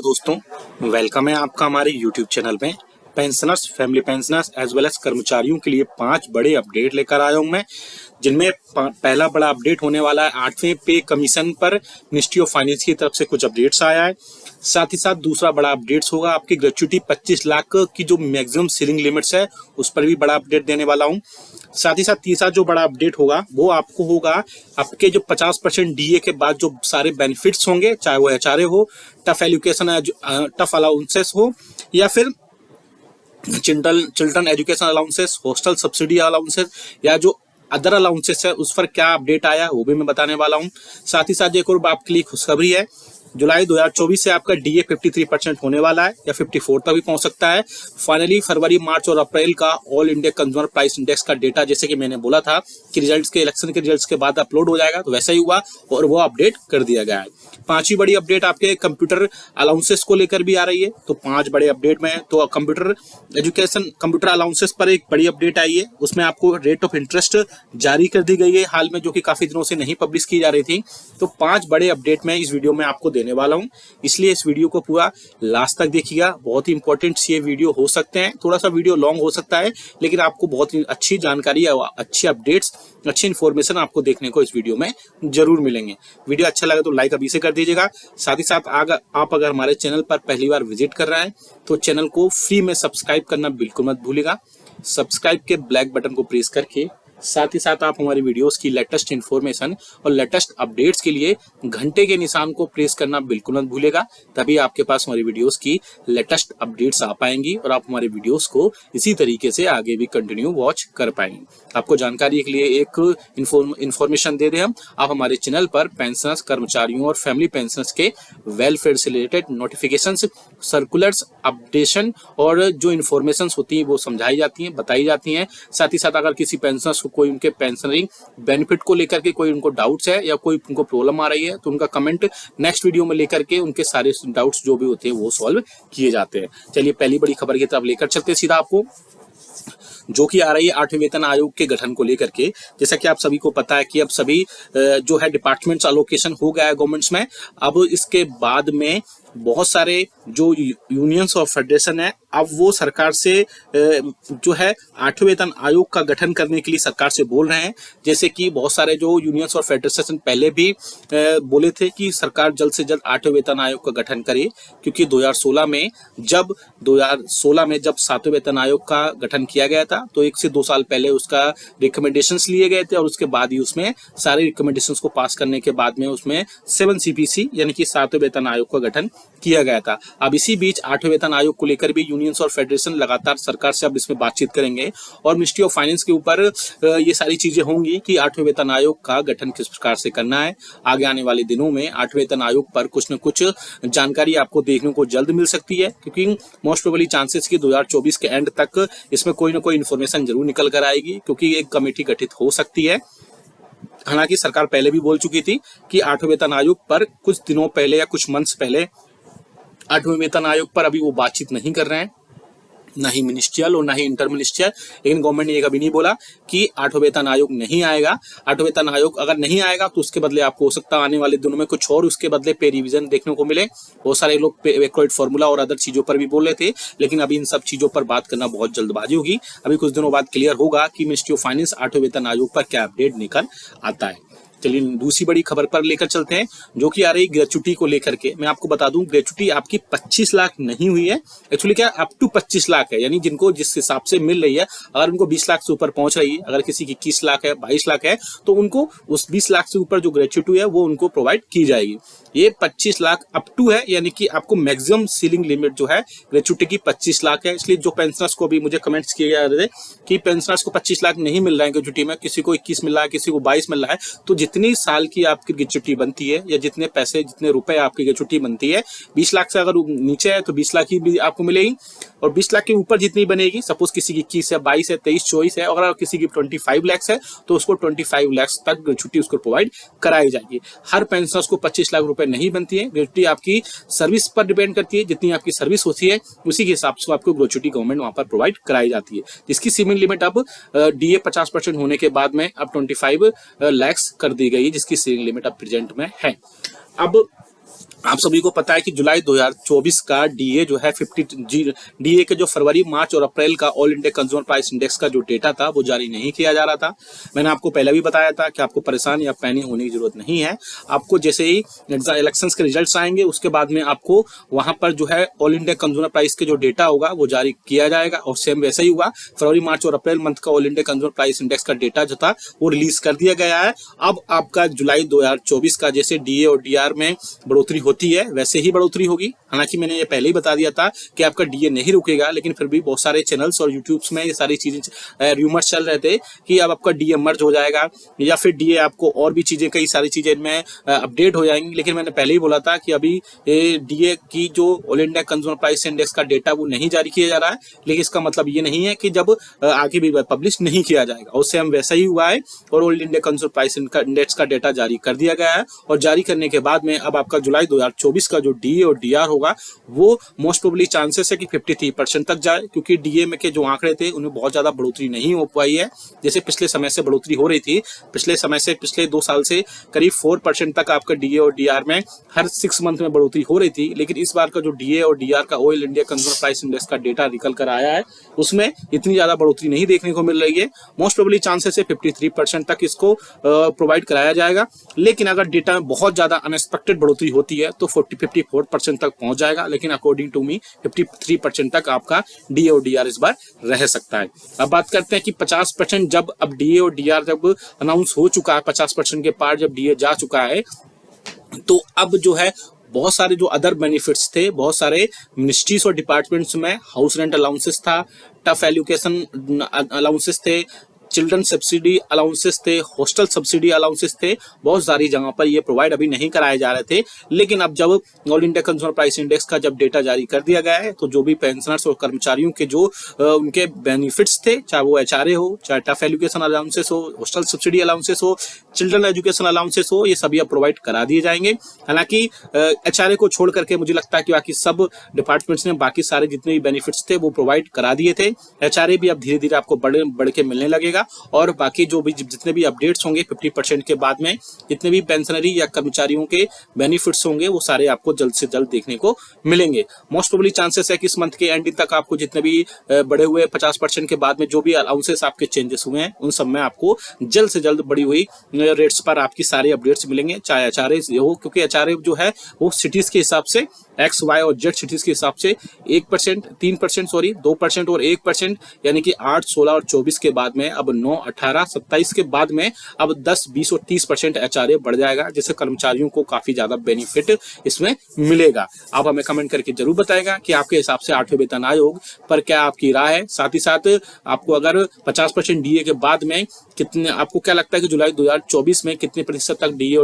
दोस्तों, वेलकम है आपका हमारे YouTube चैनल में। Pensioners, family pensioners as well as कर्मचारियों के लिए 5 बड़े अपडेट लेकर आया हूं मैं, जिनमें पहला बड़ा अपडेट होने वाला है 8वें पे कमीशन पर मिनिस्ट्री ऑफ फाइनेंस की तरफ से कुछ अपडेट्स आया है। साथ ही साथ दूसरा बड़ा अपडेट्स होगा आपकी ग्रेच्युटी 25 लाख की जो मैक्सिमम सीलिंग लिमिट्स है उस पर भी बड़ा अपडेट देने वाला हूं। साथ ही साथ तीसरा जो बड़ा अपडेट होगा वो आपको होगा आपके जो 50% डीए के बाद जो सारे बेनिफिट्स होंगे, चाहे वो एचआरए हो, टफ एजुकेशन टफ अलाउंसेस हो या फिर children education allowances, hostel subsidy allowances या जो अदर अलाउंसेस है उस पर क्या अपडेट आया वो भी मैं बताने वाला हूं। साथ ही साथ एक और आपके लिए खुशखबरी है, जुलाई 2024 से आपका डीए 53% होने वाला है या 54 तक भी पहुंच सकता है। फाइनली फरवरी, मार्च और अप्रैल का all India consumer price index का डेटा, जैसे कि मैंने बोला था कि रिजल्ट्स के इलेक्शन के रिजल्ट्स के बाद अपलोड हो जाएगा, तो वैसा ही हुआ और वो अपडेट कर दिया गया है। 5वीं बड़ी अपडेट आपके कंप्यूटर अलाउंसेस को लेकर भी आ रही है, तो 5 बड़े अपडेट में तो कंप्यूटर एजुकेशन कंप्यूटर अलाउंसेस पर एक बड़ी अपडेट आई है। उसमें आपको रेट ऑफ इंटरेस्ट जारी कर दी गई है हाल में, जो कि काफी दिनों से नहीं पब्लिश की जा रही थी। तो 5 बड़े अपडेट में इस वीडियो में आपको देने वाला हूं, इसलिए इस वीडियो को पूरा लास्ट तक देखिएगा। बहुत ही इंपॉर्टेंट ये वीडियो हो सकते हैं, थोड़ा सा वीडियो लॉन्ग हो सकता है, लेकिन आपको बहुत ही अच्छी जानकारी, अच्छी अपडेट्स, अच्छी इन्फॉर्मेशन आपको देखने को इस वीडियो में जरूर मिलेंगे। वीडियो अच्छा लगा तो लाइक अभी से कर दीजिएगा। साथ ही साथ आप अगर हमारे चैनल पर पहली बार विजिट कर रहे हैं तो चैनल को फ्री में सब्सक्राइब करना बिल्कुल मत भूलिएगा। सब्सक्राइब के ब्लैक बटन को प्रेस करके साथ ही साथ आप हमारी वीडियोस की लेटेस्ट इन्फॉर्मेशन और लेटेस्ट अपडेट्स के लिए घंटे के निशान को प्रेस करना बिल्कुल मत भूलेगा, तभी आपके पास हमारी वीडियोस की लेटेस्ट अपडेट्स आ पाएंगी और आप हमारे वीडियोस को इसी तरीके से आगे भी कंटिन्यू वॉच कर पाएंगे। आपको जानकारी के लिए एक इन्फॉर्मेशन दे दें हम, आप हमारे चैनल पर पेंशनर्स, कर्मचारियों और फैमिली पेंशनर्स के वेलफेयर से रिलेटेड नोटिफिकेशंस, सर्कुलर्स, अपडेशन और जो इन्फॉर्मेशन होती है वो समझाई जाती हैं, बताई जाती हैं। साथ ही साथ अगर किसी पेंशनर्स कोई उनके पेंशनरिंग बेनिफिट को लेकर के कोई उनको डाउट्स है या कोई उनको प्रॉब्लम आ रही है तो उनका कमेंट नेक्स्ट वीडियो में लेकर के उनके सारे डाउट्स जो भी होते हैं वो सॉल्व किए जाते हैं। चलिए पहली बड़ी खबर की तरफ लेकर चलते हैं सीधा आपको, जो कि आ रही है 8वें वेतन आयोग के गठन को लेकर के। जैसा कि आप सभी को पता है कि अब सभी जो है डिपार्टमेंट्स अलोकेशन हो गया है गवर्नमेंट्स में। अब इसके बाद में बहुत सारे जो यूनियंस और फेडरेशन है, अब वो सरकार से जो है 8वें वेतन आयोग का गठन करने के लिए सरकार से बोल रहे हैं। जैसे कि बहुत सारे जो यूनियंस और फेडरेशन पहले भी बोले थे कि सरकार जल्द से जल्द 8वें वेतन आयोग का गठन करे, क्योंकि 2016 में जब 7वें वेतन आयोग का गठन किया गया था तो 1 से 2 साल पहले उसका रिकमेंडेशंस लिए गए थे और उसके बाद ही उसमें सारे रिकमेंडेशंस को पास करने के बाद में उसमें 7 CPC यानी कि 7वें वेतन आयोग का गठन किया गया था। अब इसी बीच 8वें वेतन आयोग को लेकर भी यूनियंस और फेडरेशन लगातार सरकार से अब इसमें बातचीत करेंगे और मिनिस्ट्री ऑफ फाइनेंस के ऊपर ये सारी चीजें होंगी कि 8वें वेतन आयोग का गठन किस प्रकार से करना है। आगे आने वाले दिनों में 8वें वेतन आयोग पर कुछ न कुछ जानकारी आपको देखने को जल्द मिल सकती है, क्योंकि मोस्ट प्रोबेबली चांसेस कि 2024 के एंड तक इसमें कोई ना कोई इन्फॉर्मेशन जरूर निकल कर आएगी, क्योंकि एक कमेटी गठित हो सकती है। हालांकि सरकार पहले भी बोल चुकी थी कि 8वें वेतन आयोग पर कुछ दिनों पहले या कुछ मंथ्स पहले 8वें वेतन आयोग पर अभी वो बातचीत नहीं कर रहे हैं, ना ही मिनिस्ट्रियल और ना ही इंटर मिनिस्ट्रियल। लेकिन गवर्नमेंट ने ये कभी नहीं बोला कि 8वें वेतन आयोग नहीं आएगा। 8वें वेतन आयोग अगर नहीं आएगा तो उसके बदले आपको हो सकता है आने वाले दिनों में कुछ और उसके बदले पे रिवीजन देखने को मिले। बहुत सारे लोग बैकवर्ड फॉर्मूला और अदर चीजों पर भी बोल रहे थे, लेकिन अभी इन सब चीजों पर बात करना बहुत जल्दबाजी होगी। अभी कुछ दिनों बाद क्लियर होगा कि मिनिस्ट्री ऑफ फाइनेंस 8वें वेतन आयोग पर क्या अपडेट निकल आता है। चलिए दूसरी बड़ी खबर पर लेकर चलते हैं, जो कि आ रही ग्रेच्युटी को लेकर के। मैं आपको बता दूं ग्रेच्युटी आपकी 25 लाख नहीं हुई है, एक्चुअली क्या अप टू 25 लाख है, यानी जिनको जिस हिसाब से मिल रही है, अगर उनको 20 लाख से ऊपर पहुंच रही है, अगर किसी की 21 लाख है, 22 लाख है, तो उनको उस 20 लाख से ऊपर जो ग्रेच्युटी है वो उनको प्रोवाइड की जाएगी। ये 25 लाख अप टू है, यानी कि आपको मैक्सिमम सीलिंग लिमिट जो है ग्रेच्युटी की 25 लाख है। इसलिए जो पेंशनर्स को भी मुझे कमेंट्स किए जा रहे थे कि पेंशनर्स को 25 लाख नहीं मिल रहा है ग्रेच्युटी में, किसी को 21 मिल रहा है, किसी को 22 मिल रहा है, तो जितनी साल की आपकी ग्रेच्युटी बनती है या जितने पैसे जितने रुपए आपकी ग्रेच्युटी बनती है, 20 लाख से अगर नीचे है तो 20 लाख ही भी आपको मिलेगी, और 20 लाख के ऊपर जितनी बनेगी, सपोज किसी की 21 है, 22 है, 23, 24 है, अगर किसी की 25 लाख है तो उसको 25 लाख तक ग्रेच्युटी उसको प्रोवाइड कराई जाएगी। हर पेंशनर्स को 25 लाख रुपए नहीं बनती है, ग्रेच्युटी आपकी सर्विस पर डिपेंड करती है, जितनी आपकी सर्विस होती है उसी के हिसाब से आपको ग्रेच्युटी गवर्नमेंट वहां पर प्रोवाइड कराई जाती है, जिसकी सीलिंग लिमिट अब डीए 50% होने के बाद में अब 25 लाख कर दी गई है, जिसकी सीलिंग लिमिट अब प्रेजेंट में है। अब आप सभी को पता है कि जुलाई 2024 का डीए जो है डीए के जो फरवरी, मार्च और अप्रैल का all India consumer price index का जो डेटा था वो जारी नहीं किया जा रहा था। मैंने आपको पहले भी बताया था कि आपको परेशान या पैनिक होने की जरूरत नहीं है। आपको जैसे ही इलेक्शंस के रिजल्ट्स आएंगे उसके बाद में आपको वहां पर जो है ऑल इंडिया कंज्यूमर प्राइस के जो डेटा होगा वो जारी किया जाएगा, और सेम वैसा ही हुआ। फरवरी, मार्च और अप्रैल मंथ का all India consumer price index का डेटा जो था वो रिलीज कर दिया गया है। अब आपका जुलाई 2024 का जैसे डीए और डीआर में बढ़ोतरी होती है वैसे ही बढ़ोतरी होगी। हालांकि मैंने ये पहले ही बता दिया था कि आपका डीए नहीं रुकेगा, लेकिन फिर भी बहुत सारे चैनल्स और यूट्यूब्स में ये सारी चीजें रूमर्स चल रहे थे कि अब आपका डीए मर्ज हो जाएगा या फिर डीए आपको और भी चीजें, कई सारी चीजें इनमें अपडेट हो जाएंगी। लेकिन मैंने पहले ही बोला था कि अभी डीए की जो all India consumer price index का डेटा वो नहीं जारी किया जा रहा है, लेकिन इसका मतलब ये नहीं है कि जब आगे भी पब्लिश नहीं किया जाएगा। और सेम वैसा ही हुआ है, और all India consumer price index का डेटा जारी कर दिया गया है, और जारी करने के बाद में अब आपका जुलाई 2024 का जो डीए और डीआर होगा वो मोस्ट प्रोबेबली चांसेस है कि 53% तक जाए, क्योंकि डीए में के जो आंकड़े थे उनमें बहुत ज्यादा बढ़ोतरी नहीं हो पाई है। जैसे पिछले समय से बढ़ोतरी हो रही थी, पिछले 2 साल से करीब 4% तक आपका डीए और डीआर में हर 6 मंथ में बढ़ोतरी हो रही थी। लेकिन इस बार का जो डीए और डीआर का oil India consumer price index का डेटा निकल कर आया है उसमें इतनी ज्यादा बढ़ोतरी नहीं देखने को मिल रही है। मोस्ट प्रोबेबली चांसेस है 53% तक इसको प्रोवाइड कराया जाएगा। लेकिन अगर डेटा में बहुत ज्यादा अनएक्सपेक्टेड बढ़ोतरी होती है तो 54% तक पहुंच जाएगा, लेकिन अकॉर्डिंग टू मी 53% तक आपका डीए और डीआर इस बार रह सकता है। अब बात करते हैं कि 50% जब अब डीए और डीआर जब अनाउंस हो चुका है, 50% के पार जब डीए जा चुका है, तो अब जो है बहुत सारे जो अदर बेनिफिट्स थे, बहुत सारे मिनिस्ट्रीज और डिपार्टमेंट्स में हाउस रेंट अलाउंसेस था, टफ एजुकेशन अलाउंसेस थे, चिल्ड्रन सब्सिडी अलाउंसेस थे, हॉस्टल सब्सिडी अलाउंसेस थे। बहुत सारी जगहों पर ये प्रोवाइड अभी नहीं कराए जा रहे थे। लेकिन अब जब all India consumer price index का जब डेटा जारी कर दिया गया है, तो जो भी पेंशनर्स और कर्मचारियों के जो उनके बेनिफिट्स थे, चाहे वो एचआरए हो, चाहे टफ एजुकेशन अलाउंसेस हो, हॉस्टल सब्सिडी अलाउंसेस हो, चिल्ड्रन एजुकेशन अलाउंसेस हो, ये सभी अब प्रोवाइड करा दिए जाएंगे। हालांकि एचआरए को छोड़ करके मुझे लगता है कि बाकी सब डिपार्टमेंट्स ने बाकी सारे जितने भी बेनिफिट्स थे वो प्रोवाइड करा दिए थे। एचआरए भी अब धीरे धीरे आपको बढ़ के मिलने लगेगा, और बाकी जो भी जितने भी अपडेट्स होंगे 50% के बाद में जितने भी पेंशनरी या कर्मचारियों के बेनिफिट्स होंगे वो सारे आपको जल्द से जल्द देखने को मिलेंगे। मोस्ट प्रोबेबली चांसेस है कि इस मंथ के एंडिंग तक आपको जितने भी बढ़े हुए 50% के बाद में जो भी अलाउंसेस आपके चेंजेस हुए हैं उन सब में आपको जल्द से जल्द बढ़ी हुई रेट्स पर आपकी सारे अपडेट्स मिलेंगे, चाहे एचआरए हो, क्योंकि एचआरए जो है वो सिटीज के हिसाब से एक्स, वाई और जेड सिटीज के हिसाब से 1%, 3%, 2% और 1%, यानी कि 8, 16 और 24 के बाद में अब 9, 18, 27 के बाद में अब 10, 20 और 30% एचआरए बढ़ जाएगा, जिससे कर्मचारियों को काफी ज्यादा बेनिफिट इसमें मिलेगा। आप हमें कमेंट करके जरूर बताएगा कि आपके हिसाब से 8वें वेतन आयोग पर क्या आपकी राय है। साथ ही साथ आपको अगर 50% डीए के बाद में कितने, आपको क्या लगता है कि जुलाई 2024 में कितने प्रतिशत तक डीए